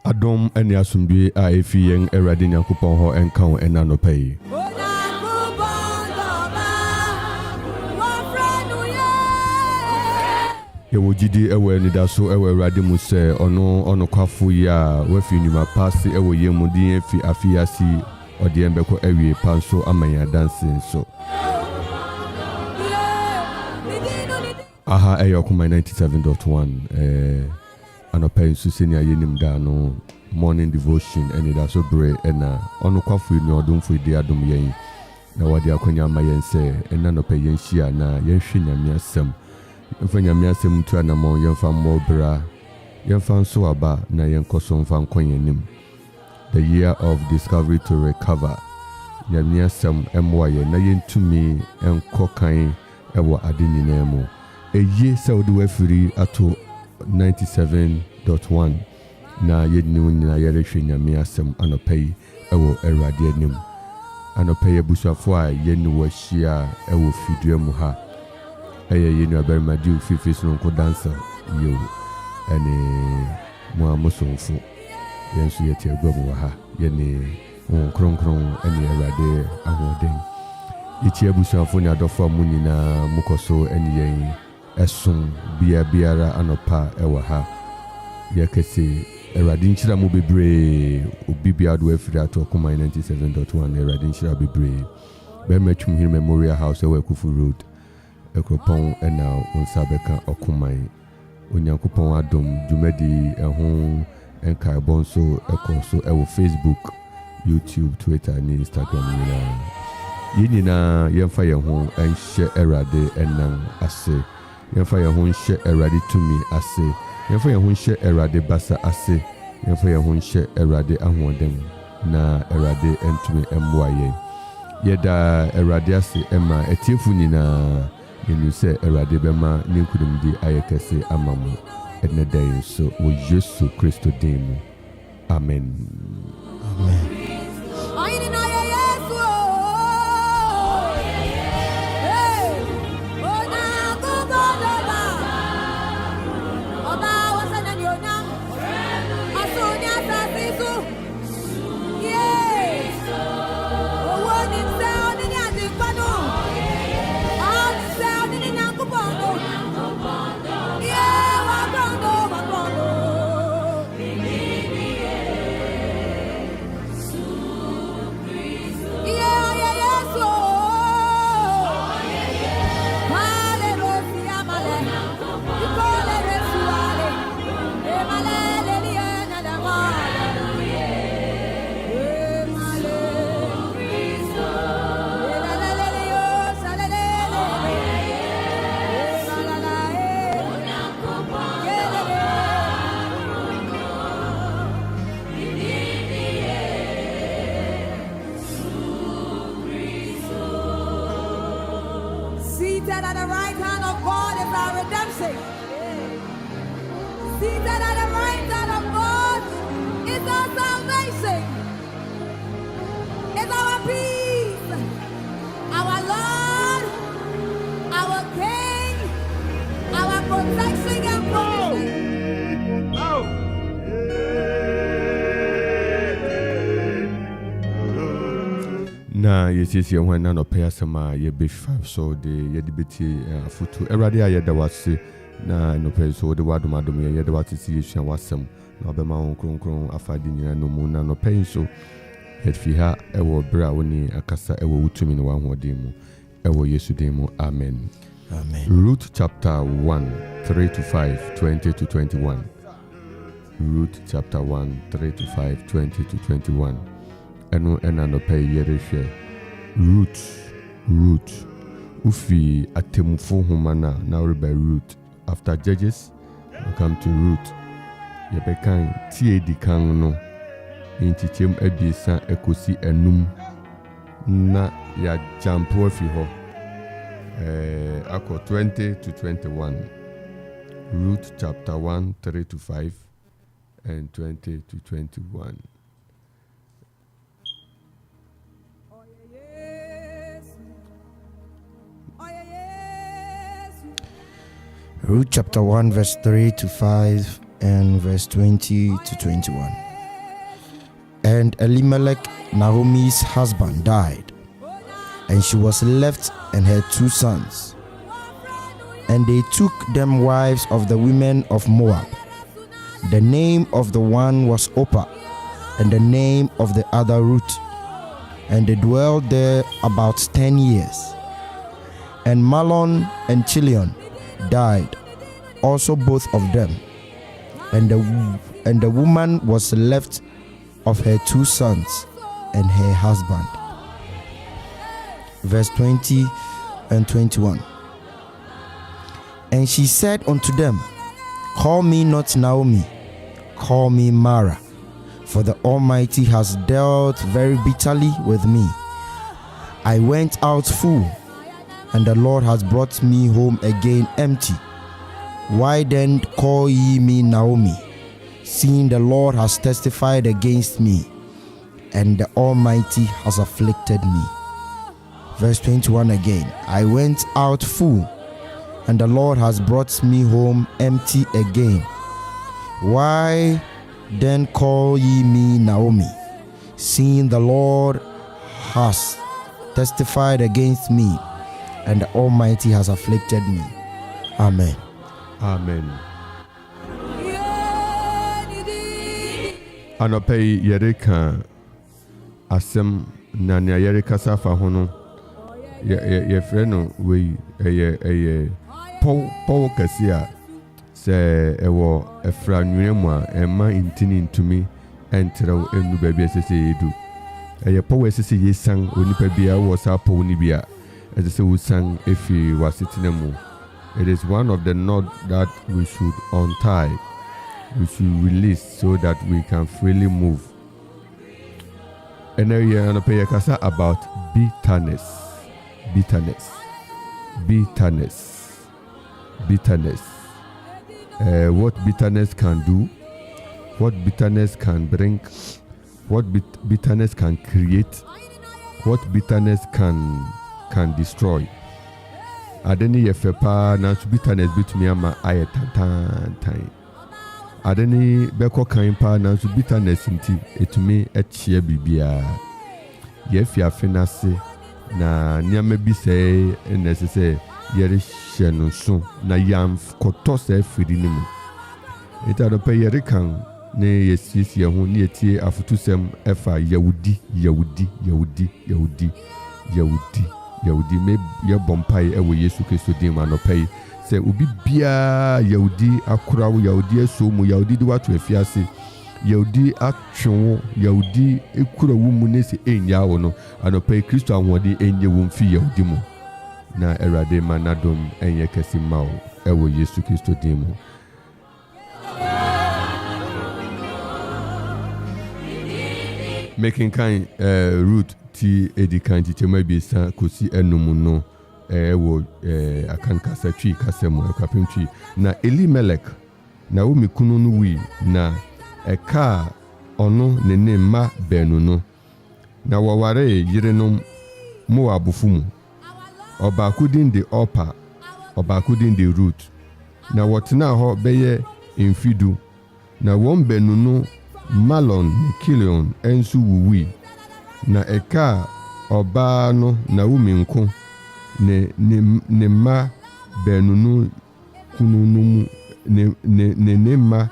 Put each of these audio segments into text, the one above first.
Adom ene asumdue a efi yen Awurade Nyankopɔn ho enka wo ena no pay. Yewo gidi ewe Anidaso ewe Awurade mu se ono kwafo ya wafi nyuma pass ewe yemu din efi afiasi ode embeko ewie panso amanya dance nso. Aha eyokuma 97.1 anopay nso senia yenim da no morning devotion Anidaso Bere ena ono kwafo mi odumfo ide adom yen na wade akonya ma yen se ena no pay yen hia na yen hwe nyame asem mfanya miasem tu anamo yemfa mbobra yemfa nso aba na yenkoso mfa nkonyenim. The year of discovery to recover yamiasem emwaye na yentumi enkokan ewo ade nyina mu eye saudi wafiri ato 97.1 na yedinu nyina yerehwe nyamiasem anopay ewo Awurade anim anopay abusafo a yenu wahia ewo fidua mu ha yenu aberma di fifis no ko dancer yo ene mo amosonfo yensu yeti agwam wa ha yene kronkron ene Awurade ahoden iti abusafo ni adofo amuni na mukoso ene yen esun biara anopa ewa ha yakese Awurade nchira mu bebre obibia do afiri ato koma 97.1 Awurade nchira bebre bemetwum hin memorial house ewa Kufu road Akropong ena unsabeka okumai Onyankopon adom dwumadi eho enka bonso ekoso ewo Facebook, YouTube, Twitter ni Instagram nyina yemfa yeho enhye Awurade enan ase yemfa yeho nhye Awurade tumi ase yemfa yeho nhye Awurade basa ase yemfa yeho nhye Awurade ahoden na Awurade entumi emboa ye yeda Awurade ase ema etiefu nyina yenu se Awurade bema ninkudumdi ayekese amamu edne day so o Yesu Kristo demu amen. Seated at the right hand of God is our redemption. Seated at the right hand of God is our salvation. It's our peace, our Lord, our King, our protection and provision. Na yesi when na no pay asema ye be 5 so de ye de beti afutu Awurade ayeda wase na no pay so de wadomadom ye de wate si yesua wasem na obema won kronkron afade nyina no mu na no pay so het fi ha ewo bra woni akasa ewo wutumi ne wahodem mu ewo Yesu dem mu amen. Ruth chapter 1 3 to 5 20 to 21. Ruth chapter 1 3 to 5 20 to 21. Eno ena no pay yerehwe Ruth ufi atemufo humana na reba Ruth after Judges we come to Ruth yebekan tiedi kan no intichem abiesa ekosi enum na ya jampo afi ho ako 20 to 21. Ruth chapter 1 3 to 5 and 20 to 21. Ruth chapter 1 verse 3 to 5 and verse 20 to 21. And Elimelech, Naomi's husband, died, and she was left and her 2 sons. And they took them wives of the women of Moab. The name of the one was Orpah, and the name of the other Ruth. And they dwelled there about 10 years. And Mahlon and Chilion died, also both of them. And the woman was left of her 2 sons and her husband. Verse 20 and 21. And she said unto them, Call me not Naomi, call me Mara, for the Almighty has dealt very bitterly with me. I went out full, and the Lord has brought me home again empty. Why then call ye me Naomi, seeing the Lord has testified against me, and the Almighty has afflicted me? Verse 21 again. I went out full, and the Lord has brought me home empty again. Why then call ye me Naomi, seeing the Lord has testified against me, and the Almighty has afflicted me? Amen. Amen. Anopei yereka asem na nya yereka safa hono ye freno we Paul Kasia se ewo efra nwemu a ema intini ntumi entreo enu baabi asese edu Paul asese yesan onipa bia wo sa Paul ni bia asese wusan efi wasetinemu. It is one of the knots that we should untie, we should release so that we can freely move. And now we are going to talk about bitterness. What bitterness can do, what bitterness can bring, what bitterness can create, what bitterness can destroy. Adeni yefepa na bitterness bitumi ama ayetantan. Adeni beko kan pa na bitterness nti etumi echie bibia. Yefi afenase na niame bi se necessary yere hyenu so na yam koto se firi nimu. Eta do pe yere kan ne yesiesie ho ne etie afutusem efa Yahudi me ye bompai ewo Yesu Kristo dim anopei se obi bia Yahudi akurawo Yahudi esomu Yahudi de watu efiase Yahudi atwo Yahudi ekurawo mu nesi enya wo no anopei Kristo ahode enye wo mfi Yahudi mu na erade manadom enye kesi mawo ewo Yesu Kristo dim. Making kind root ti edikan ti chema bi sa kosi enum no wo akanka satwi kasemu akapentwi na Elimelech na wo mekunu no wi na eka ono ne ma benu no na waware yirenom Moabufu mu oba kudin de Orpah oba kudin de Ruth na wotena ho beye emfidu na won benu no Mahlon ne Chilion ensu wuwi na eka oba no na wuminko ne ma benunu kununu ne ma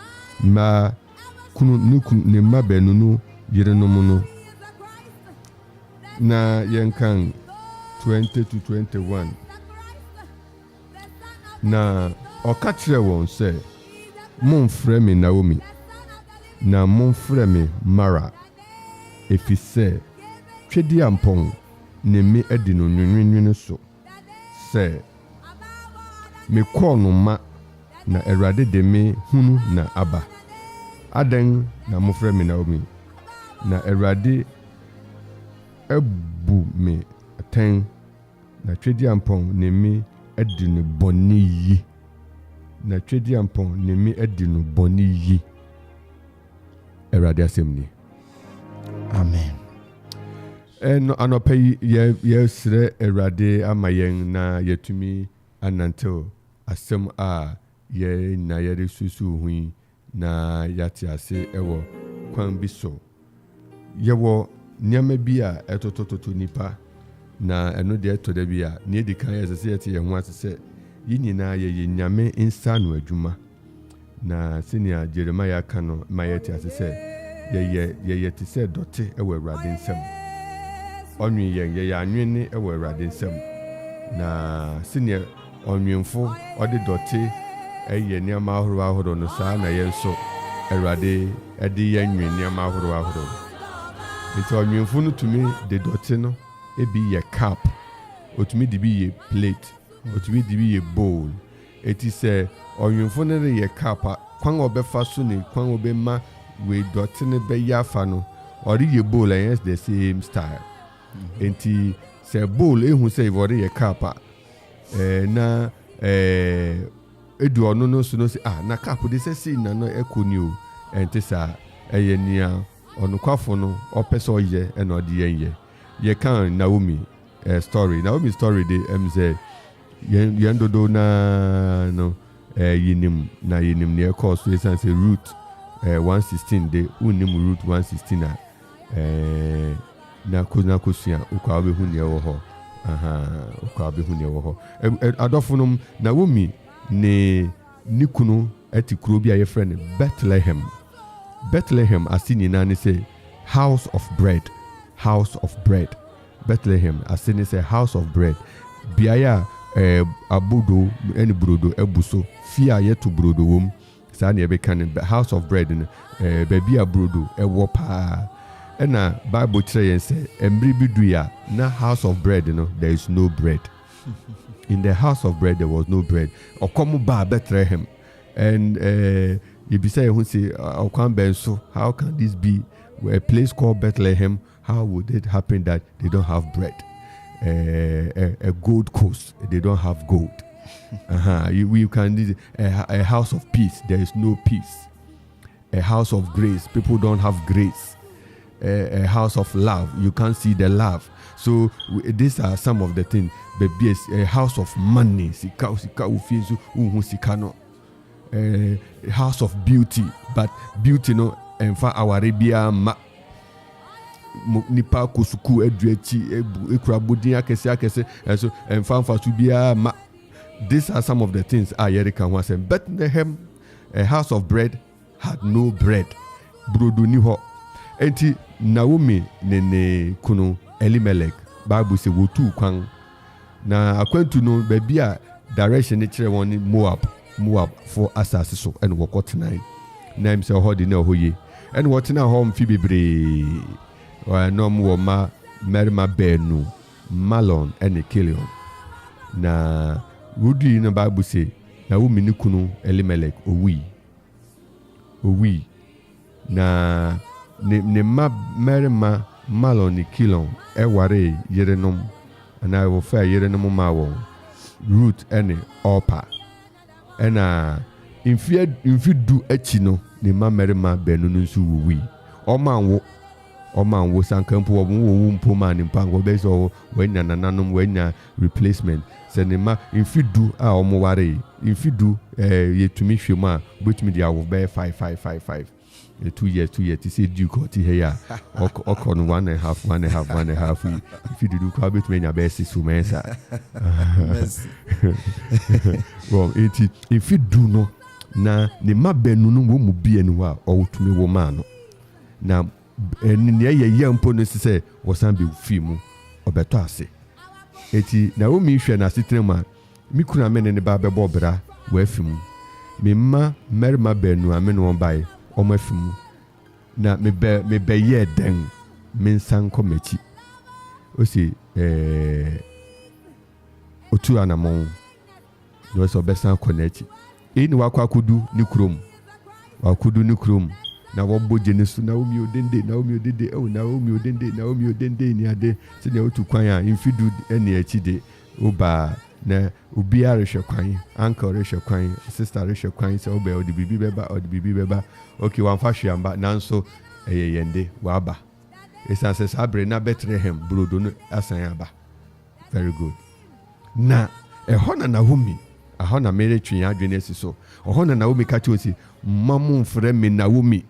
kunu ne ma benunu yirenom no na yenkan 20 to 21 na okachire won se monfrɛ me Naomi na monfrɛ me Mara efise twedi ampon ne me adi no nwunwunwun so se me kɔno ma na Awurade de me hunu na aba adan na monfrɛ me Naomi na Awurade ebu me aten na twedi ampon ne me adi no bɔne yi na twedi ampon ne me adi no bɔne yi. Awurade asɛm ni. Amen. No anopai yesre Awurade ama yen na yetumi anantew asɛm a ye na yɛde susu hui na yɛate ase ɛwɔ kwan bi so yɛwɔ nneɛma bi a ɛtotototo nipa na ɛno deɛ ɛtɔ da bi a ne yɛdi kan yɛ sɛ yɛte yɛn ho ase sɛ yi nyinaa yɛyɛ nyame nsa no adwuma na senior Jeremiah ka no ma yɛte ase sɛ yɛyɛ te sɛ dɔte ɛwɔ Awurade nsam ɔnwe yɛyɛ anwene ɛwɔ Awurade nsam na senior ɔnwenfo ɔde dɔte ɛyɛ nneɛma ahorow no saa na yɛn nso Awurade ɛde yɛn nwe nneɛma ahorow nti ɔnwenfo no tumi de dɔte no ebi yɛ cup otumi de bi yɛ plate otumi de bi yɛ bowl eti sɛ ɔnwenfo no de yɛ cup a kwan ɔbɛfa so ne kwan ɔbɛma we dɔte no bɛyɛ afa no ɔde yɛ bowl ɛyɛ the same style enti sɛ bowl ehu sɛ ɔde yɛ cup a na edu ɔno no so no sɛ na cup de sɛ sei na no ɛkɔ ni o ɛnte saa ɛyɛ nia ɔnokwafo no ɔpɛ sɛ ɔyɛ ɛna ɔde yɛn yɛ kan Naomi story de sɛ yɛn dodo na no yinim ne ɛkɔ so esan sɛ root 116 de unim root 116 a na kosua ukwa obehu ne ɛwɔ hɔ adɔfo nom Naomi ne nikunu ɛte kuro bi a yɛfrɛ no Bethlehem ase nyinaa ne sɛ house of bread Bethlehem ase ne sɛ house of bread biaeɛ a abodo ɛne brodo abu so fie a yɛto brodo wom saa ne yɛbɛka no house of bread no baabi a brodo ɛwɔ paa ɛna Bible kyerɛ yɛn sɛ mmere bi dui a na house of bread no there is no bread in the house of bread there was no bread ɔkɔm ba Bethlehem and yɛbisa yɛn ho sɛ ɔkwan bɛn so how can this be a place called Bethlehem? How would it happen that they don't have bread? A Gold Coast, they don't have gold. We can a house of peace. There is no peace. A house of grace. People don't have grace. A house of love. You can't see the love. So these are some of the things. Baby, a house of money. A house of beauty, but beauty no. Enfa awarebia ma nipa kosuku eduachi ekurabodin akese so enfa su bia ma. These are some of the things Yerika was saying. Bethlehem, a house of bread, had no bread. Brodo ni ho. Enti Naomi ne kunu Elimelech Bible say wotu kwan na akwantu no baby a direction ne kire won Moab for asase so and wokotena na im say ho de na hoye and wotena ho mfi bebre no mo ma merima benu Malon and Kilion na wudi na Bible say na wo mini kunu Elimelech owi na ne ma merima Malon ni Kilion ware yerenom ana wo fa yerenom ma wo Ruth and Orpah ena infi du achi no ne ma merima benu no nso wuwi omanwo sankampo wo mpo ma ne mpango be so wanya nananom wanya replacement se ne ma infi du a omo ware infi du yetumi hwemu a betumi dia wo be 5 2 years ti say du ko ti heya okon 1.5 if you do ko betumi nya be 6 mensa well if you do no na ne ma benu no wo mu bie no a owutumi wo ma no na ne ye mpo no se wosan be fi mu obeto ase eti na wo mi hwe na sitrema mi kuna me ne ba bebo bra wa afimu me ma merima benu ame no bai omo afimu na me be ye den me nsan komachi o si otu anamon no so besan konachi ni wakwakudu ni krom na woboje ne so na omi odende ni ade se ne otu kwan a infidu eni achi de oba na obi a rehwe kwan uncle rehwe kwan sister rehwe kwan se oba odi bibi beba okay wan fa hweamba nanso yende waba esanse sabre na Bethlehem brodo no asan aba very good na ehona Naomi aha na mere twi adwene asi so oho na Naomi ka chosi mamu mfrɛ me Naomi.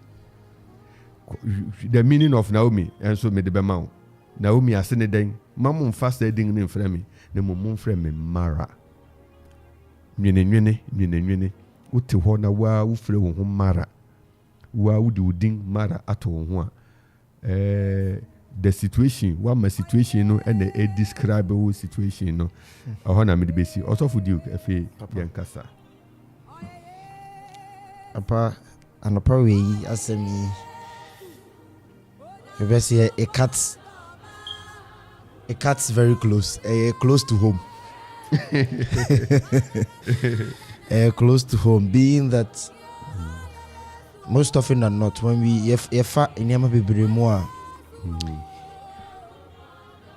The meaning of Naomi and so me de bema Naomi asene den mamu mfa sa din ne mfrɛ me na mum mfrɛ me Mara. Nwene wote ho na wa wo frɛ wo ho Mara wa wudi udin Mara ato wo ho a the situation my situation no and a describe wo situation no oho na me de besi osofo di afi yankasa apa anopa we asemi besi a cat's very close close to home. Close to home, being that most often than not when we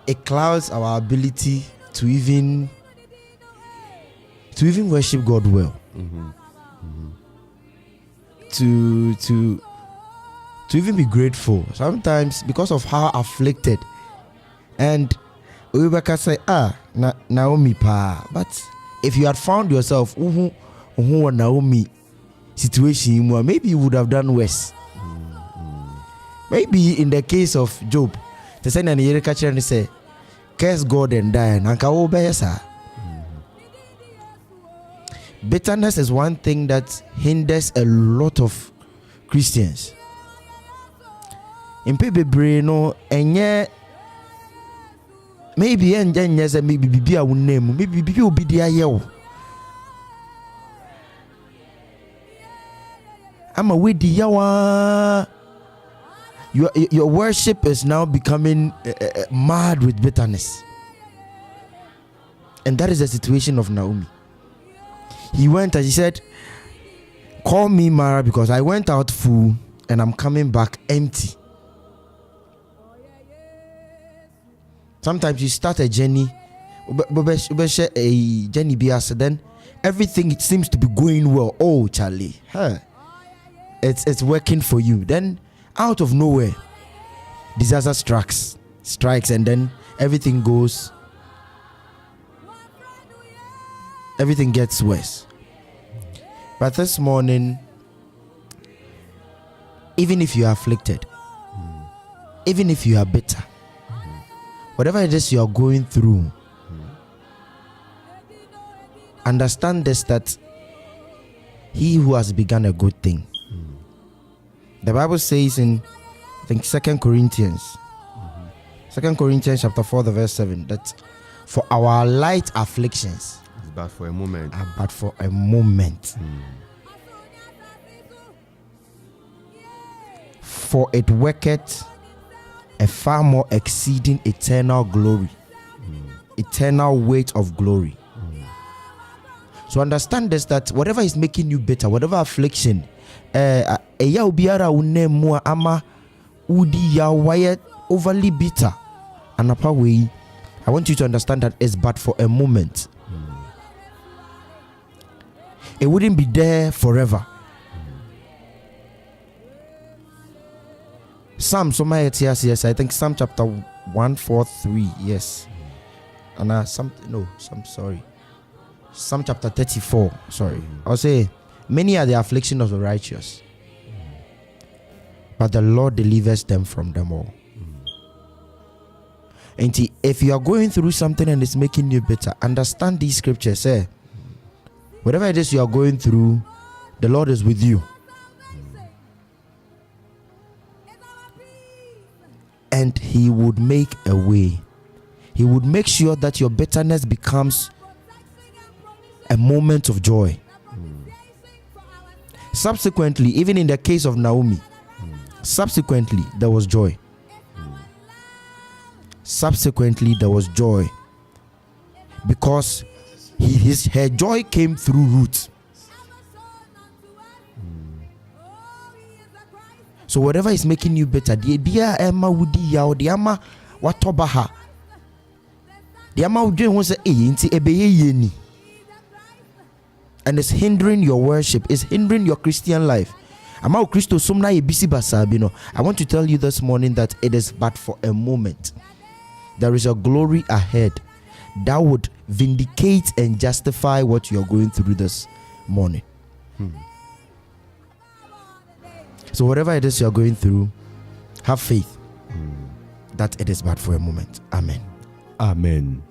it clouds our ability to even worship God well. To even be grateful sometimes because of how afflicted. And we can say Naomi pa, but if you had found yourself Naomi situation, maybe you would have done worse. Maybe in the case of Job, the same and you catch and say, curse God and die. Bitterness is one thing that hinders a lot of Christians. In people brain no enye maybe maybe bibi a name maybe bibi obi dia yew. Ama we di yawa. Your worship is now becoming mad with bitterness. And that is the situation of Naomi. He went and he said, call me Mara because I went out full and I'm coming back empty. Sometimes you start a journey, then everything it seems to be going well. Oh, Charlie, it's working for you. Then out of nowhere, disaster strikes, and then everything gets worse. But this morning, even if you are afflicted, even if you are bitter, whatever it is you are going through, understand this, that he who has begun a good thing. The Bible says in, I think, 2 Corinthians chapter 4, the verse 7, that for our light afflictions it's but for a moment. But for a moment. For it worketh a far more exceeding eternal glory, eternal weight of glory. So understand this, that whatever is making you better, whatever affliction, ama udi ya wire overly bitter, and upper way, I want you to understand that it's but for a moment. It wouldn't be there forever. Psalm yes, I think Psalm chapter 143, yes. And Psalm chapter 34, sorry. I'll say, many are the affliction of the righteous, but the Lord delivers them from them all. And if you are going through something and it's making you better, understand these scriptures. Whatever it is you are going through, the Lord is with you. And he would make a way. He would make sure that your bitterness becomes a moment of joy. Subsequently, even in the case of Naomi, subsequently there was joy. Subsequently there was joy, because her joy came through Ruth. So whatever is making you better, the idea Emma would yaw the ama watobaha. The ama would do say yeni. And it's hindering your worship, it's hindering your Christian life. I want to tell you this morning that it is but for a moment. There is a glory ahead that would vindicate and justify what you're going through this morning. So whatever it is you're going through, have faith that it is but for a moment. Amen. Amen.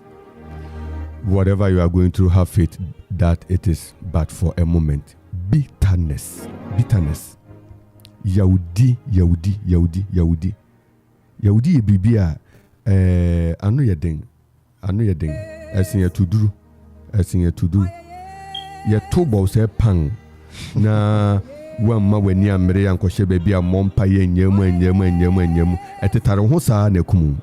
Whatever you are going through, have faith that it is but for a moment. Bitterness. Yahudi ye bibia anu ye den esin ye tuduru ye to bo se pan na wamma wani amre yankɔhye baabi a mompa ye nyam etetare ho saa na kumu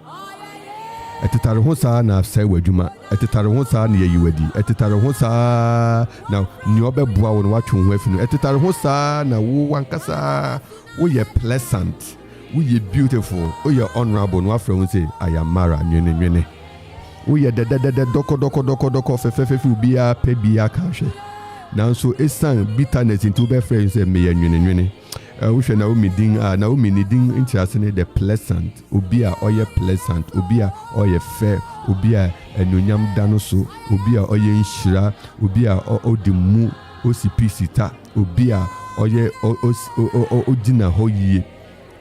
etetare ho saa na sai wadwuma etetare ho saa na yiwadi etetare ho saa na ni obɛboa wo no watwe ho afinu etetare ho saa na wo wankasa wo ye pleasant wo ye beautiful wo ye honorable no afra ho say ayamara nwene wo ye dededede doko fefefe bia pa bia ka hwe nanso esan bitterness into be friend say me nwene wo hwe na wo midin na wo minidin interest ne the pleasant obi a oye pleasant obi a oye fair obi a enonyam dano so obi a oye nhira obi a odimu osipista obi a oye odina hoyie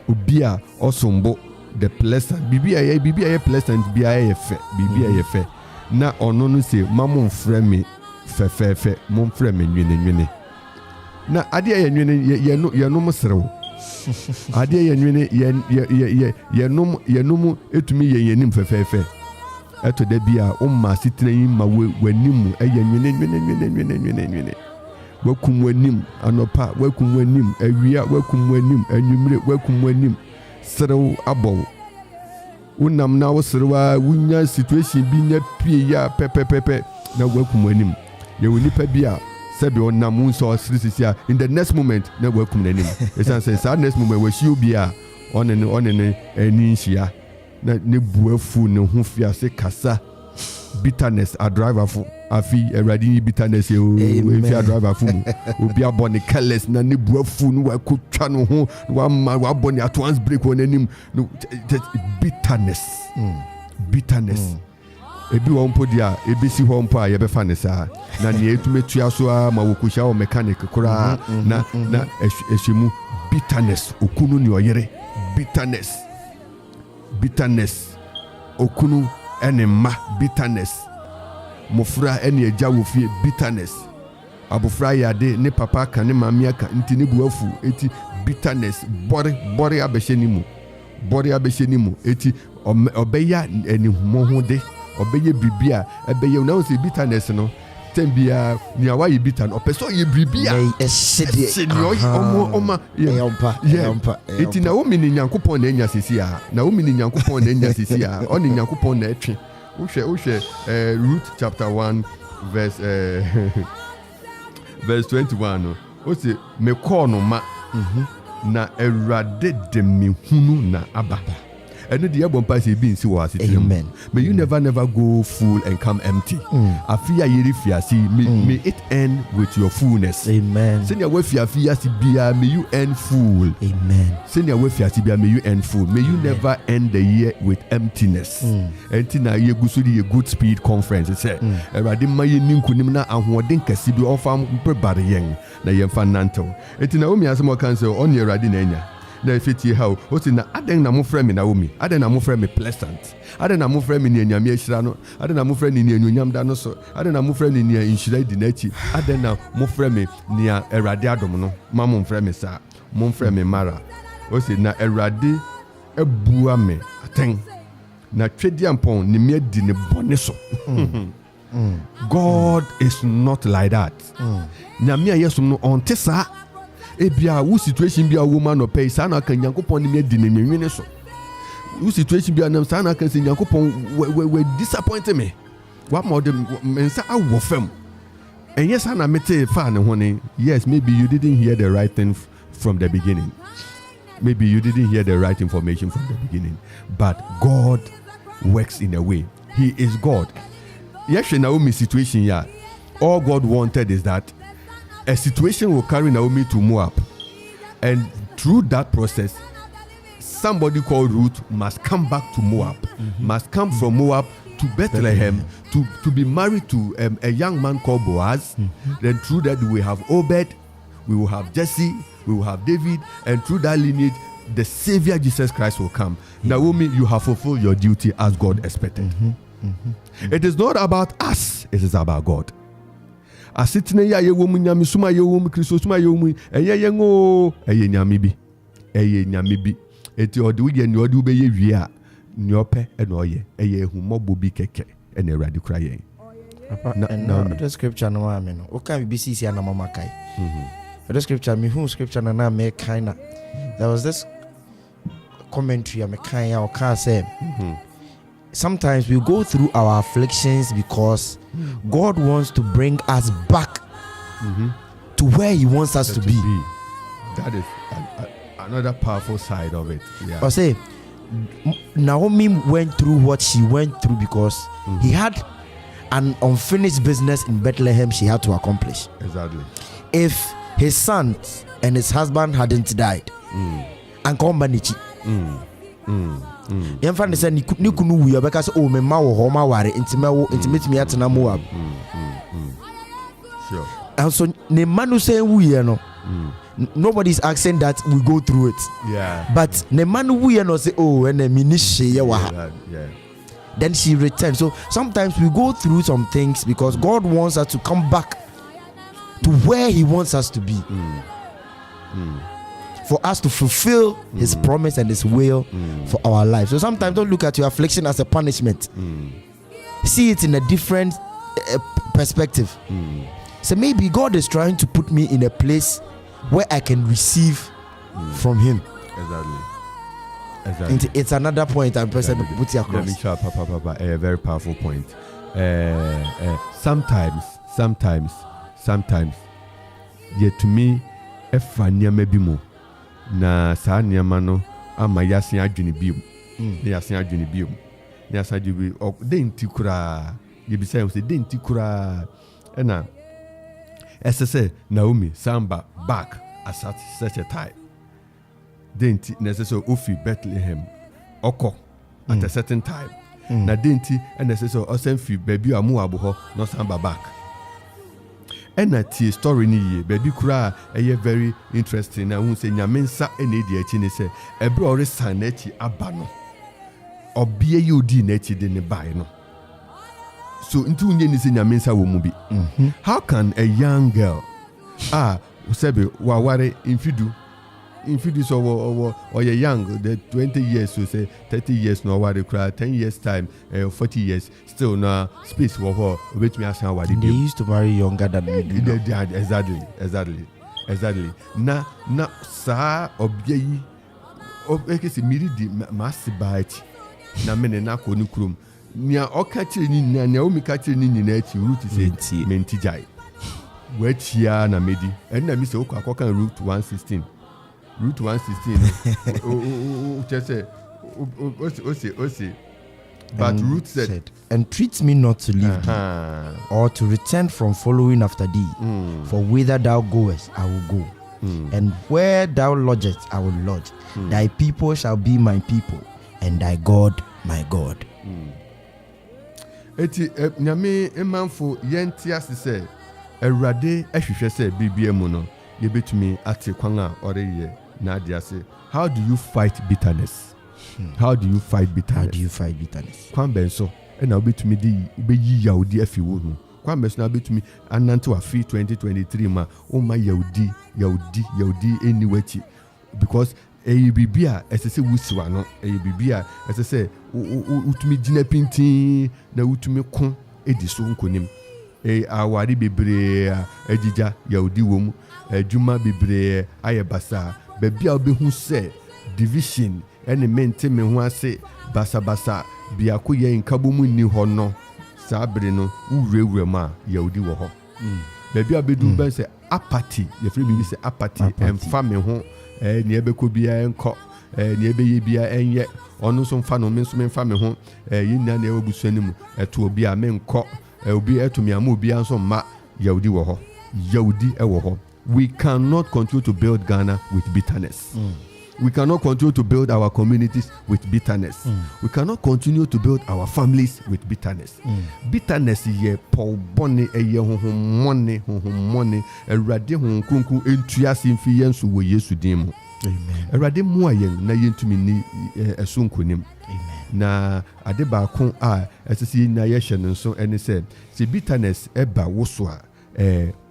obi a osombo the pleasant bibi a pleasant bia ye fair bibi a ye fair na ono no say mamon frɛ me fefefe mon frɛ me nwene na ade ye nwene ye no mserew ade ye nwene ye no etumi ye yenim fefefe eto da bia o ma sitena yin ma wanim eye nwene wakum wanim anopa wakum wanim awia wakum wanim anwumre wakum wanim serew abɔ unam na wo serewa wunya situation bi nya pie ya pepepepe na wakum wanim ye woni pa bia sebe onam nso sirisia in the next moment na wakum nanim esan say sa next moment we shi obi a one ne ani nhia na ne buafu ne ho fiase kasa bitterness a driver for afi eradi bitterness e fi a driver for mu obi abone careless na ne buafu no wa kotwa no ho wa abone at once break on anim no bitterness ebi won podi a ebesi ho mpo a yebe fa ne saa na ne etumetua so a ma wokuhia o mechanic kora na ehwemu bitterness okunu ne oyere bitterness okunu ene ma bitterness mofra ene agya wo fie bitterness abofra yade ne papa ka ne mama aka nti ne buafu eti bitterness bore abehye ni mu eti obeya eni ho de obeye bibia ebeye na se bitterness no tembia ni awaye bitter opeso ye bibia esede omo yompa eti na wo mini nyankopon na enya sisi a oni nyankopon na etwe wohwe Ruth chapter 1 verse 21 no o se me call no ma na Awurade de me hunu na aba and the album pass be in amen. May you never go full and come empty. Afia yeri fiasi may it end with your fullness. Amen. Send we fiasi bia may you end full. Amen. Send we fiasi bia may you end full. May you never end the year with emptiness. Entina ye gusudi a good speed conference. It said erade maye ninkunim na ahoden kase bi ofam prebare yen na yemfa nanto. Entina omi asemo cancel on erade na enya. Na efiti how o ti na aden na mo frɛ me Naomi aden na mo frɛ me pleasant aden na mo frɛ me nyame ahyira no aden na mo frɛ ni nyonyam da no so aden na mo frɛ ni nhira di na chi aden na mo frɛ me nia Awurade adom no ma mo frɛ me sa mo frɛ me Mara o si na Awurade ebua me aten na twedi ampon ni me di ne bone so God is not like that nyame ayesum no on tesa ebia wo situation bia wo ma no pay sa na kan Nyankopon ni me di ne nwene so wo situation bia nam sa na kan se Nyankopon we disappoint me wa mo de mensa awo fam enye sa na mete fa ne ho ne yes maybe you didn't hear the right thing from the beginning maybe you didn't hear the right information from the beginning but God works in a way he is God yes Naomi situation ya all God wanted is that a situation will carry Naomi to Moab. And through that process, somebody called Ruth must come back to Moab, must come from Moab to Bethlehem to be married to a young man called Boaz. Then through that we have Obed, we will have Jesse, we will have David, and through that lineage the Savior Jesus Christ will come. Naomi, you have fulfilled your duty as God expected. It is not about us, it is about God. Asitine ya yewomu nyame suma yewomu Kristo suma yewomu eye yengo eye nyame bi eti ode wo ye ni ode wo be ye wie a ni ope e na oye eye ehummo bi keke e na Awurade kura yen. No, the scripture no am no. O kan bi sisi na mama kai. The scripture me who scripture na me kind. There was this commentary I me kind o can say. Sometimes we go through our afflictions because God wants to bring us back to where He wants us to be. That is another powerful side of it. Yeah. I say Naomi went through what she went through because he had an unfinished business in Bethlehem she had to accomplish. Exactly. If his son and his husband hadn't died, and come banichi. Yemfa ne say ni kunu wu yobeka say o me ma wo ho ma ware intimate me atena Moab. Sure. And so ne manu say wu ye no. Nobody's asking that we go through it. Yeah. But ne manu wu ye no say oh and me ni sheye wa ha. Yeah. Then she returned. So sometimes we go through some things because God wants us to come back to where He wants us to be. For us to fulfill His promise and His will for our life. So sometimes don't look at your affliction as a punishment. See it in a different perspective. So maybe God is trying to put me in a place where I can receive from Him. Exactly. It's another point I'm put across. Let me show a very powerful point. Sometimes, yet to me, if I near maybe more. Na saa nneɛma no ama yasen adwene biom yasen adwene biom yasen adwene bi denti kura yebisa yo se denti kura na ɛsɛ Naomi samba back at such a time denti necessary ofi Bethlehem oko at a certain time na denti necessary osen fi baby a Moab ho no samba back. And that story ni baby kura very interesting. Na who say nyamensa ene di echi ni say ebre ore san echi aba no obie yodi na echi de ne bai no. So ntu unye ni say nyamensa wo mu bi. How can a young girl usebe waware infidu so or you young the 20 years so say 30 years no ware kura 10 years time 40 years still na space wo obetumi asan ware. They used to marry younger than me. Exactly. Na sa obie yi ekesi miri di masibaiti na mene na ko nukrum nia okachiri ni na o mi kachiri ni nyina achi root say menti jai we chia na medi and na mi say okwa root 116 just say but Ruth said, entreat me not to leave thee, or to return from following after thee. For whither thou goest, I will go, and where thou lodgest, I will lodge. Thy people shall be my people, and thy God my God. Eti nyame emanfo yenti asese Awurade ahwehwe se BBM no yebetumi ate kwan a oreye na dia se. How do you fight bitterness? How do you fight bitterness? Kwan benso na obetumi di beyi yaudi afi wo hu. Kwan benso na obetumi anante wa free 2023 ma o ma yaudi anywhere because bibia esese wusiwa no bibia esese utumi gina pintin na utumi kon edi so nkonim awari bebre ejija yaudi wom adwuma bebre ayebasa babia obehu se division ene mente me ho ase basa biako ye nkabo mu ni ho no sabre no uwrewure ma yaudi wo ho babia bedu ben se apathy ye free bi se apathy emfa me ho ni ebeko bia enko ni ebeye bia enye onu so mfa no me so mfa me ho yina na ewobusuanimu eto obi a me nko obi etumi ama obi anso ma yaudi wo ho yaudi e wo ho. We cannot continue to build Ghana with bitterness. We cannot continue to build our communities with bitterness. We cannot continue to build our families with bitterness. Bitterness is Paul Bonnie, a young money, Erade hon kunku entuase mfi yensu wo Yesu din mu. Amen. Erade mu ayen na yentumi ni esunkonim. Na ade ba kon a esisi na ye hye no so ene se bitterness eba wo so a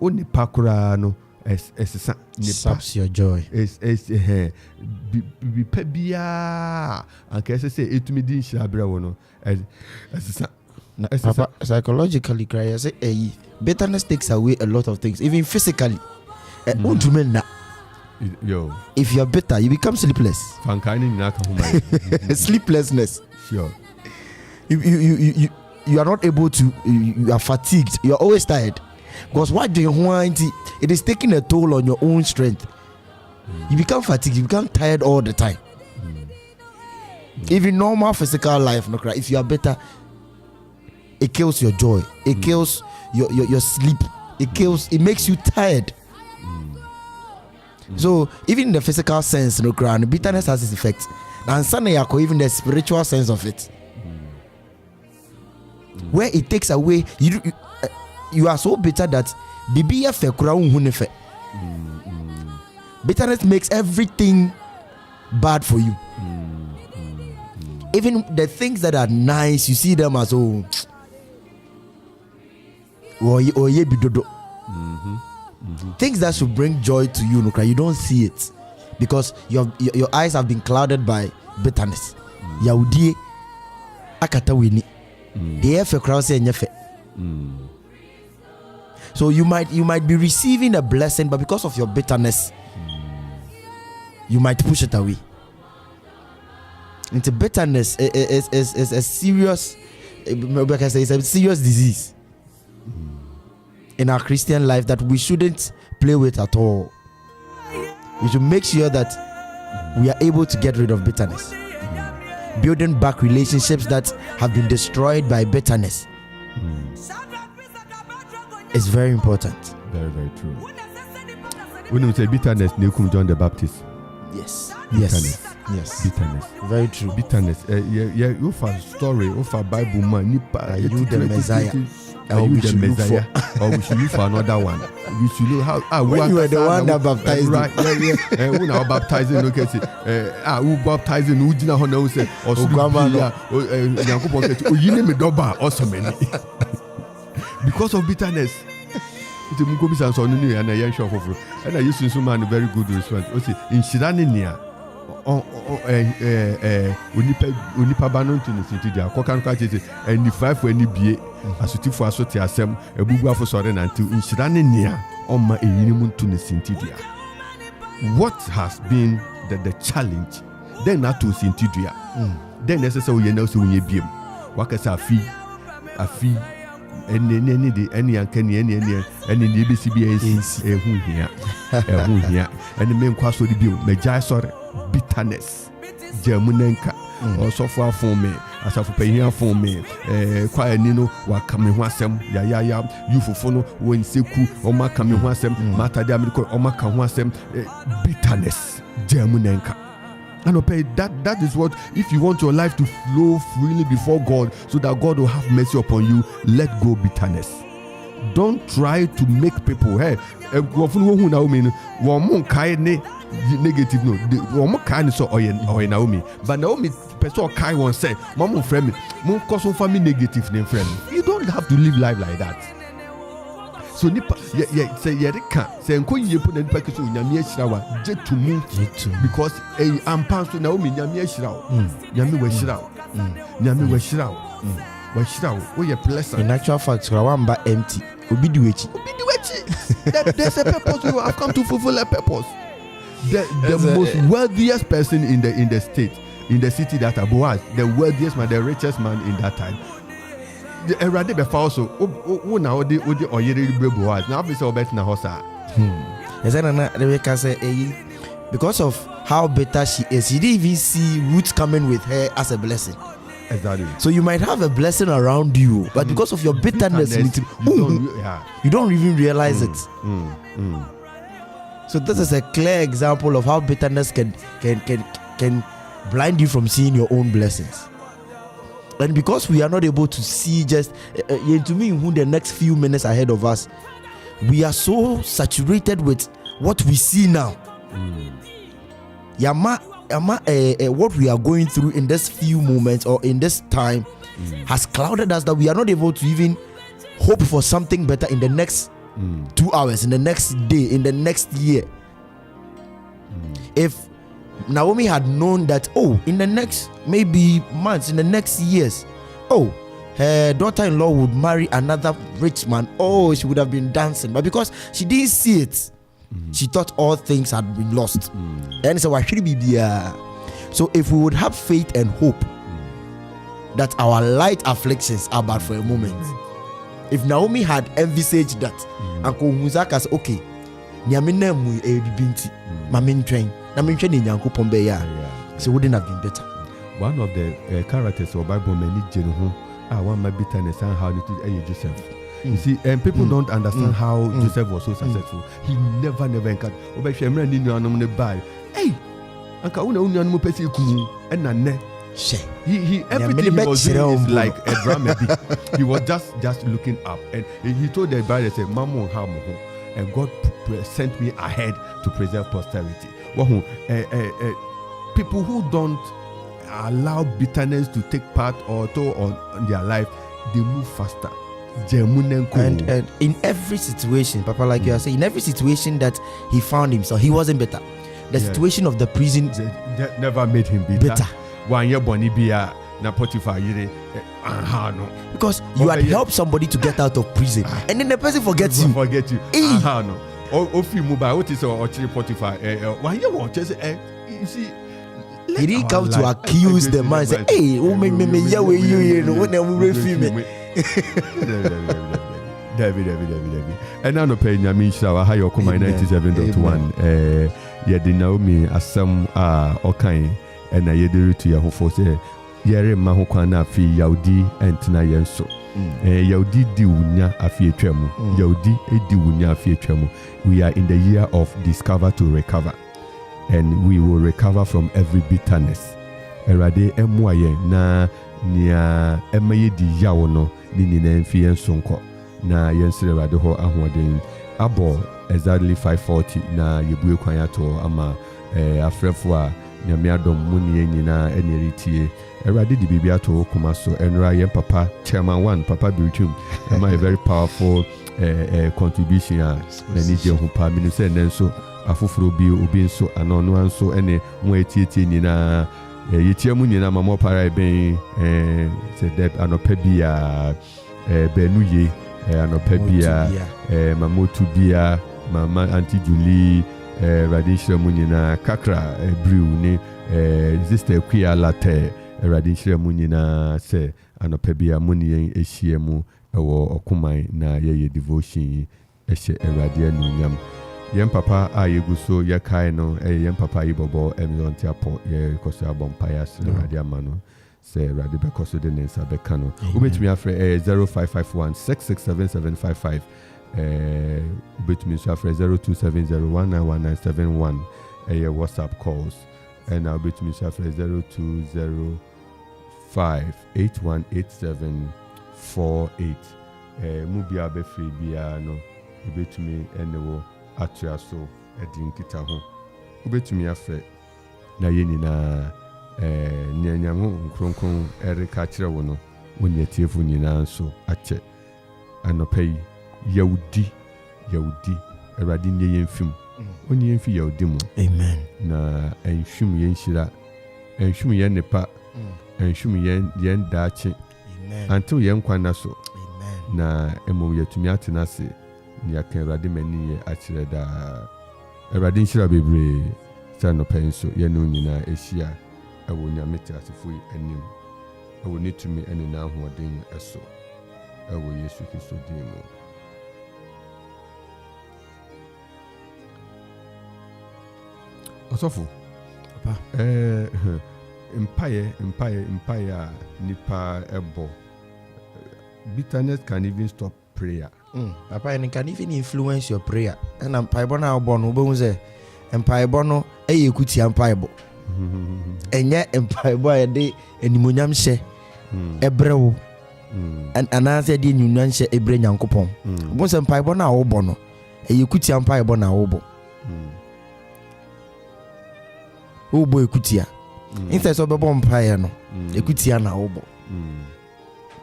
onipa kura no esisa saps your joy. Bi pebia anka esese etumi din hyabra wo no esisa. Papa, psychologically, cry. I say, bitterness takes away a lot of things, even physically. Yo, if you're bitter, you become sleepless. Sleeplessness. Sure. You are not able to. You are fatigued. You are always tired. Because what do you want? It is taking a toll on your own strength. You become fatigued. You become tired all the time. Even normal physical life, no cry. If you are bitter, it kills your joy. It kills your sleep. It makes you tired. So even in the physical sense, no cry, bitterness has its effect. And suddenly, even the spiritual sense of it, where it takes away, you are so bitter that bitterness makes everything bad for you. Even the things that are nice, you see them as things that should bring joy to you, you don't see it because your eyes have been clouded by bitterness. Yaudie akata weni. The efe crowd say nyefe. So you might be receiving a blessing, but because of your bitterness, you might push it away. Into bitterness is a serious, like I say, it's a serious disease in our Christian life that we shouldn't play with at all. We should make sure that we are able to get rid of bitterness. Building back relationships that have been destroyed by bitterness is very important. Very, very true. When we say bitterness, Nekum John the Baptist. Yes. Bitterness. Yes. Bitterness. Very true. Bitterness. You for story, you for Bible man, are you the Messiah? Are you the Messiah? Or we should look for another one. We should look how when you were the one that baptized, right? Yeah. When I baptizing, okay, say, who baptizing? Who did not know? Say, or you name it, Doba, or so many. Because of bitterness. It's a Mukobi Sanson and a young shop of, and I used to man a very good response. In Shirania. Unipa banon to the city there. Kokan Kaji and the 5 for any BA as to for Asoti Assem, a Buba for Soren until in Shirania on my minimum to the city there. What has been the challenge? Then not to Sintidia. Then necessarily you know so when you be Wakas a fee. Any uncanny any the BCBS here. And the main quas of the bill, Majai sorry, bitterness, Germanenka, or so far for me, as of paying for me, quiet Nino, what coming wasem, ya, you for follow when Seku, or my coming wasem, Mata Damico, or my wasem, bitterness, Germanenka. And okay, that is what, if you want your life to flow freely before God so that God will have mercy upon you, let go bitterness. Don't try to make people, hey, negative no, kind so or Naomi, but Naomi person kai one say, Mom friend, mom cause family negative name friend. You don't have to live life like that. So nipa say can say nko yie po na nipa keso nyame ahirawa je to mu because ampan so na o me nyame ahirawa nyame wa ahirawa nyame wa ahirawa o ye blessing. In actual fact rawamba empty obi di wechi there's a purpose. You have come to fulfill a purpose. The most wealthiest person in the state, in the city that Boaz, the wealthiest man, the richest man in that time. Erade be fa also wo na odi oyere Boaz na be say obet na hosa na Rebecca say because of how bitter she is, you didn't even see Ruth coming with her as a blessing. Exactly. So you might have a blessing around you, but because of your bitterness, you don't even realize it. So this is a clear example of how bitterness can blind you from seeing your own blessings. And because we are not able to see just to me who the next few minutes ahead of us, we are so saturated with what we see now. What we are going through in this few moments or in this time has clouded us that we are not able to even hope for something better in the next 2 hours, in the next day, in the next year. If Naomi had known that, in the next maybe months, in the next years, her daughter-in-law would marry another rich man, she would have been dancing. But because she didn't see it, she thought all things had been lost. And so, so if we would have faith and hope that our light afflictions are but for a moment, if Naomi had envisaged that, Uncle Muzaka said, okay, Niamina binti, Mamin train, Namin train in Yanko Pombeya, so wouldn't have been better. One of the characters of Bible many general, one my bitterness and how it is Joseph. You see, and people don't understand how Joseph was so successful. He never encountered. Hey, Uncle Union Pesi Kumu and Nane. He everything he was doing is like a drama. He was just looking up, and he told the brother, "Say, Mamo Hamo," and God sent me ahead to preserve posterity. People who don't allow bitterness to take part or toll on their life, they move faster. And in every situation, Papa, like you are saying, in every situation that he found himself, he wasn't better. The situation of the prison that never made him better. One year Bonnie Bia na Potiphar no. Because you had helped somebody to get out of prison, and then the person forgets you. No. Or mobile what is or Potiphar? Why you want to say? You see. He didn't come to accuse the man and say, hey, who made me Yahweh you know when we refuse me. David. And now no pay Nyami Shawa Hayo Kuma 97.1. Yedi Naomi asam okay and yediru to Yahoo say Yere Mahokwana fi Yaudi and Tina Yenso. Yaudi di unya afi etwemu. Yaudi edi unya afi etwemu. We are in the year of discover to recover. And we will recover from every bitterness. Erade emwaye na nia emaye di yawo no ni nyina mfi ensonko na yensire erade ho ahoden abo exactly 5:40 na yebue kwan ato ama afrefo a nyame adom mu ne nyina eneritie erade di bibia to kuma so enra yen papa chairman 1 papa Birchum am a very powerful contribution a ni je ho pa minu se nenso afufuro bi obi nso anono anso ene mo etietie nyina yetie mu nyina mama para ben se deb anopa bia benuye anopa bia mama tubia mama anti Julie radishre mu nyina kakra brew ni sister kwia latte radishre mu nyina se anopa bia mu ne ehie mu ewo okoman na ye devotion ehye erade anunyam yen papa ayegu so ye kai no yen papa ibobo emionti apo ye koso abompaya se radio amano se radio be koso de nensa be kano ubetumi afre 0551667755 ubetumi so afre 0270191971 ye WhatsApp calls and ubetumi so afre 0205818748 mubia be free bia no ubetumi enewo atua so edin kita ho ubetumi afa na ye nyina nyanyam ho nkronkron erika kire wo no wonyetiefu nyina so ache anopai yaudi erade nye yemfim onye yemfi yaudi mu amen na enhwum yenhyira enhwum yen nepa enhwum yen daache amen until yen kwana so amen na emom yetumi atena se ni aka erade mani ye akire da erade nhyira bebre sa no penso ye no nyina ehia ewo nyamete asefo anim ewo netumi ene na ahoden eso ewo Yesu Kristo din mu osofo papa empire nipa ebo bitterness can even stop prayer Papa, and it can even influence your prayer. And I'm Pibona Bono Bonze and Pibono, a Yakuti and Pibo. And yet, and Pibo a day and Munyam she a brew. And another day, you nan she a brain Akropong. Once and Pibona or Bono, a Yakuti and Pibona Obo. Obo Yakutia. Instead of a bomb piano, Yakutia na Obo.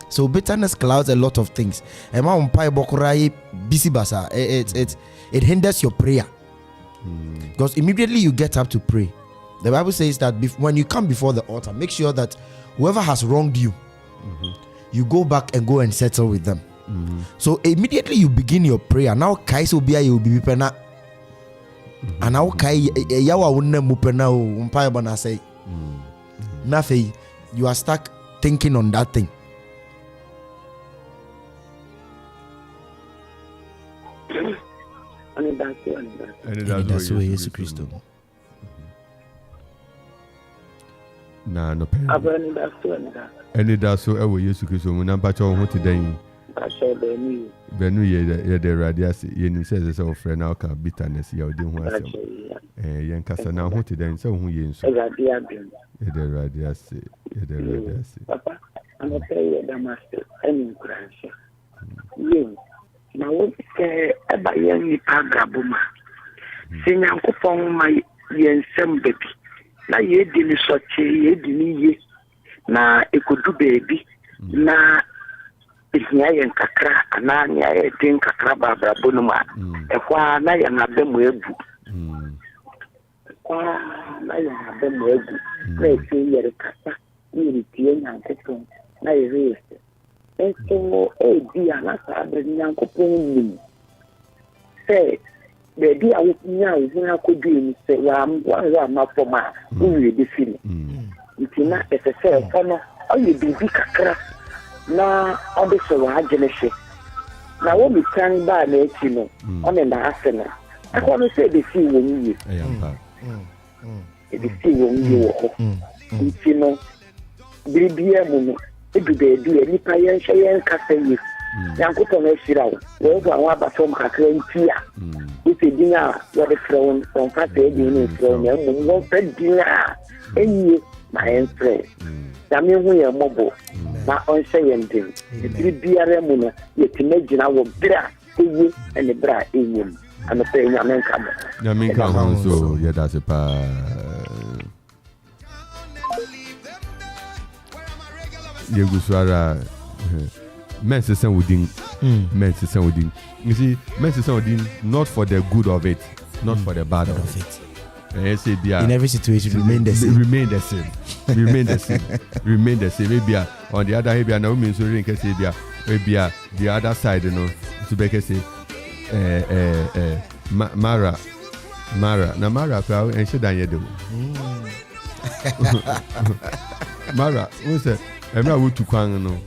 So bitterness clouds a lot of things. And my umpire bokurai busy basa. It hinders your prayer. Because immediately you get up to pray. The Bible says that when you come before the altar, make sure that whoever has wronged you, you go back and go and settle with them. So immediately you begin your prayer. Now Kais will be pena. And now Kai yawa wunne mupena umpire bana say. Nothing. You are stuck thinking on that thing. Anidaso Yesu Kristo. Na no pen. Anidaso ewo Yesu Kristo mu na mpacha ho teden. Benu ye de radiasi ye ni se ofre na ka bitterness ya odi ho asem. Ye nkasa na ho teden se ho ye nso. Ye de radiasi. Papa, I'm okay with the master and crash. You na wo se eba ye ni agrabuma se Nyankopon ma ye nsem bebi na ye di ni soche ye di ni ye na ekodu bebi na ihia ye nkakra ana nya ye din kakra babra bonuma ehwa na ye na be mo egu na ye na be mo egu na e ye rekasa ni tie Nyankopon na ye rese so be anasa be Nyankopon ni say baby a wo nya wo na ko bi ni say wa ma foma wo ye de fili ntina ese say fono o ye bibi kakra na obi so wa agenese na wo mi kan ba na eti no o ne na asena akwa no say be fi wo ni e be fi wo ni wo ntino bibia mu no edu beebi nipa yen hye nkasa yi Nyankopon ashira wo wo anwa abasom kakra ntia ite dinga wo de front from fast e di ni from ya mu wo pe dinga enyi na enfre da me hu ye mobo na on hye ye ndin e biara mu no ye timagina wo bra eyi ene bra enyim ano pe nyamenka mo nyamenka ho so ye da se pa Yeguswara Mensa within Mensa within. You see, Mensa within not for the good of it, not for the bad of it. In every situation, remain the same. Remain the same. Remain the same. Remain the same. Maybe on the other hand, now means so ring say maybe the other side, you know, to be say Mara. Na Mara kwa and she dan yedo. Mara, who said Emra wo tu kwan no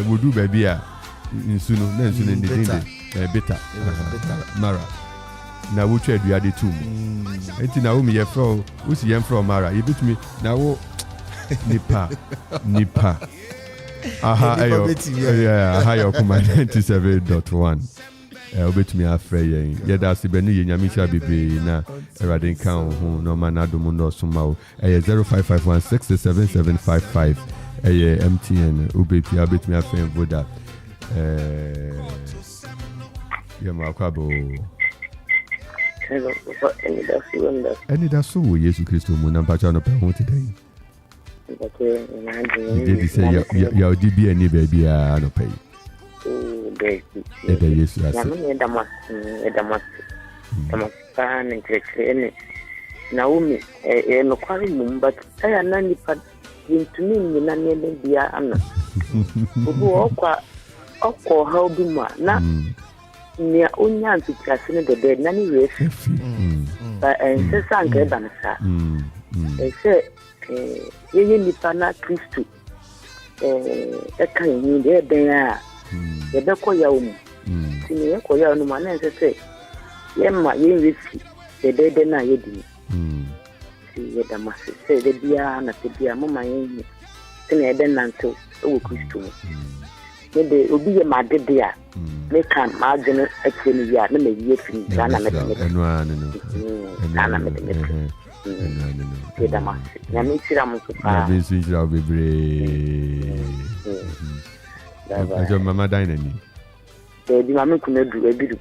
wo du ba bia nsu no na nsu no ndinde beta Mara na wo twa aduade tu mu enti na wo me ye fro wo si ye fro Mara ye bitumi na wo nipa aha ayo yeah aha yo kuma 97.1 obetumi afre ye da se benu ye nyame sha bebre na erade kan ho no ma na dum no soma wo 0551677755 MTN UBP abetumi afen voda ya makwabo Anidaso Yesu Kristo mu na mpacha no pe ho today did say ya odi bi ani ba bia no pe Yesu Naomi no kwari mumba aya nani pa yintumi ni na ne bia ana obu okwa ha obi ma na ni onya ntikase ne de na ni refi ba ense sanke ba na sa ese yeye nipa na Kristo eka yin de ben a ye be ko ya omu tini ye ko ya no ma na ense se ye ma ye refi de na ye di ye da mase se de bia na te bia mama yin tini e de nanto o Kristo maybe obi ye my dia me can margin actually ya na me ye fin na me de no na me tira mo so pa na be tira bebre ajo mama dine ni di mama kuna du ebiru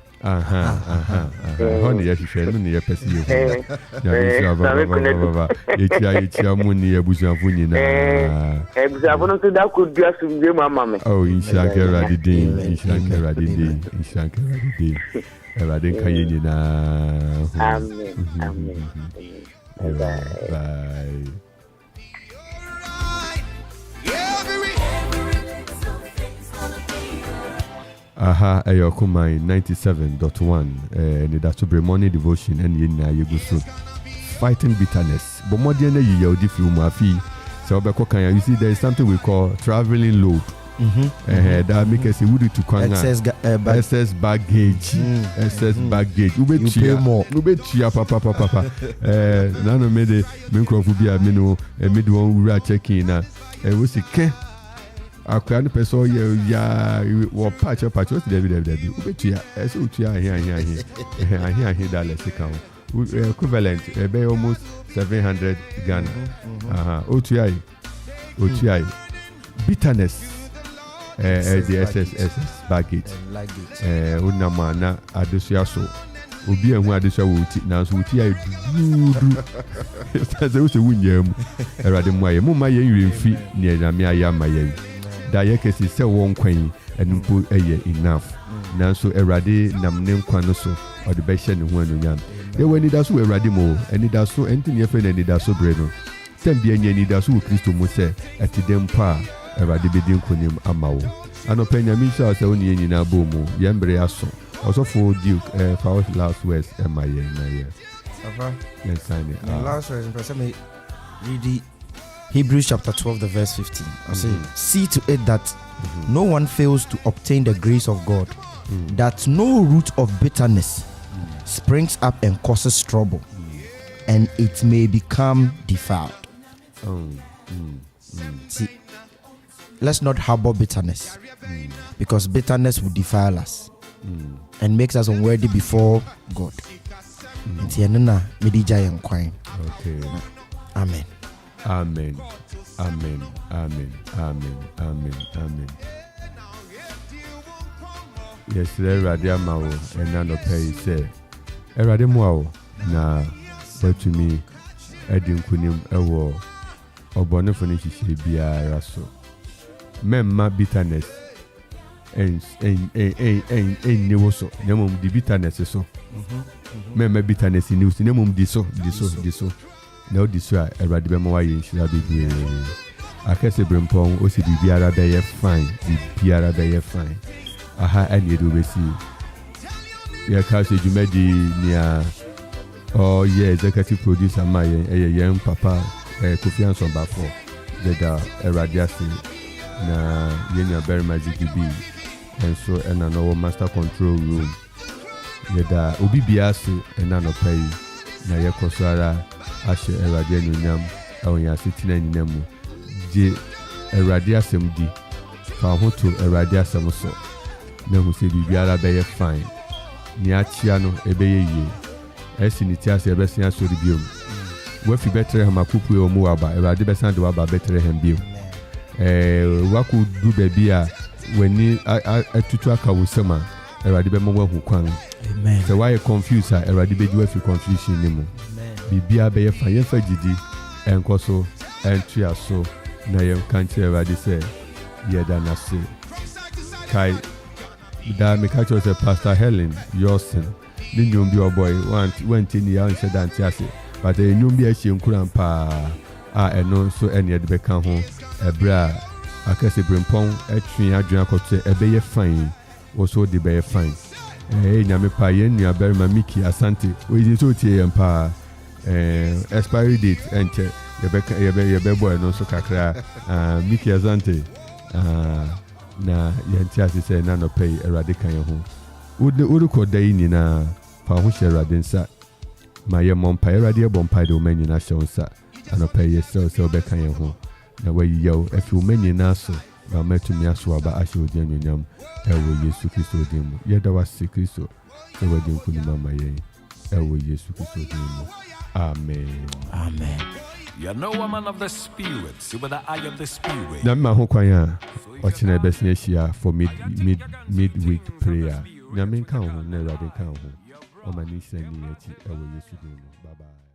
honey ya hwehwe no ne ya pese ye ya be baba etia mu ni ebusuafo nyina ebusuafo no so da ko du asumje mama me inshallah radidin radin kaye nyina amen bye. Ayokumai 97.1 Anidaso Bere morning devotion and yin na yeguso fighting bitterness but more than you yell diff you mafi so you see there is something we call traveling load that make us would to excess baggage ube chia papa nano made microphobia mino mid one we are checking na we see akwa no person ya wo patch David ubetua ese utua here dollars account equivalent be almost 700 Ghana otua bitterness the SS baggage unama na adosua so obi ehu adosua wo ti na so uti ai dudu say we say wunyam erade mu aye mu ma ye nwemfi ne nyame aye amaye da yekesi se won kwan enpo eye enough nanso erade nam ne nkwan no so ode be hye ne ho anonyam e we Anidaso erade mo Anidaso enti ne fe na Anidaso Bere no tambia nya Anidaso wo Kristo mo se atidem pa erade be din konim amawo anopa nyame sha se woni nyina bomu yembre aso osofo Duke power last words emaye na ye papa yes sign last words person me read Hebrews chapter 12 the verse 15. I say, see to it that no one fails to obtain the grace of God, that no root of bitterness springs up and causes trouble, and it may become defiled. See, let's not harbor bitterness, because bitterness will defile us and makes us unworthy before God. Okay. Amen. Yes, Eradia Mao and Nano Pay say, Erademoao, na but to me, Edim Kunim Ewo, or Bonifonishi Bia Rasso. Memma bitterness, and Newoso, Nemum di bitterness so. Memma bitterness in news, Nemum diso. No disra erade mo wa ye shira be akese brempon o si biara be ye fine aha ani do be si ye ka se jumadi nia oh yeah executive producer ma ye papa Kofi Anson Bafo da erade ase na ye nya very magic be and so and no master control room ye da obi biase and no pay na ye kosara ashe erade nyam awon asitina nyinamu je erade asem di fa ho to erade asem so na hu se bibiara be ye fine ni achia no ebe ye esi ni ti ase ebe sin asori biom we fi Bethlehem akupu e omu aba erade be san de aba Bethlehem biom waku du bebi a weni atutu aka wo sema erade be mo hu kwan amen so why confuse erade be ju fi confusion ni mo bibia be ye fa ye fa gidi enkoso entua so na ye kanche erade se ye da na se kai da me catch us Pastor Helen Yosin ni nyom bi oboy went in ya nse da ntia but nyom bi a hie nkuran pa eno so ene de be kan ho ebra akase brempon atwi adwan akote ebe ye fine wo so de be ye fine nyame pa ye nua berma Miki Asante we so tie pa expiry date enche ye be boy no so kakra Miki Asante na yanti asise na no pay erade kan ye ho udi ko dai ni na fa ho hye erade nsa ma ye mompa erade bompa de o manyi na hye nsa ana pay ye so be kan ye ho na we yo if you manyi na so na metumi aso aba ahye odi anyonyam ewo Yesu Kristo din mu yeda wase Kristo se wadi nkunu mama yen ewo Yesu Kristo din mu amen. You know a man of the spirit, see with the eye of the spirit. Na ma ho kwan a ochina besne hia for midweek prayer. Na men kan ho na Awurade kan ho. O ma ni sani echi ewo Yesu din mu. Bye bye.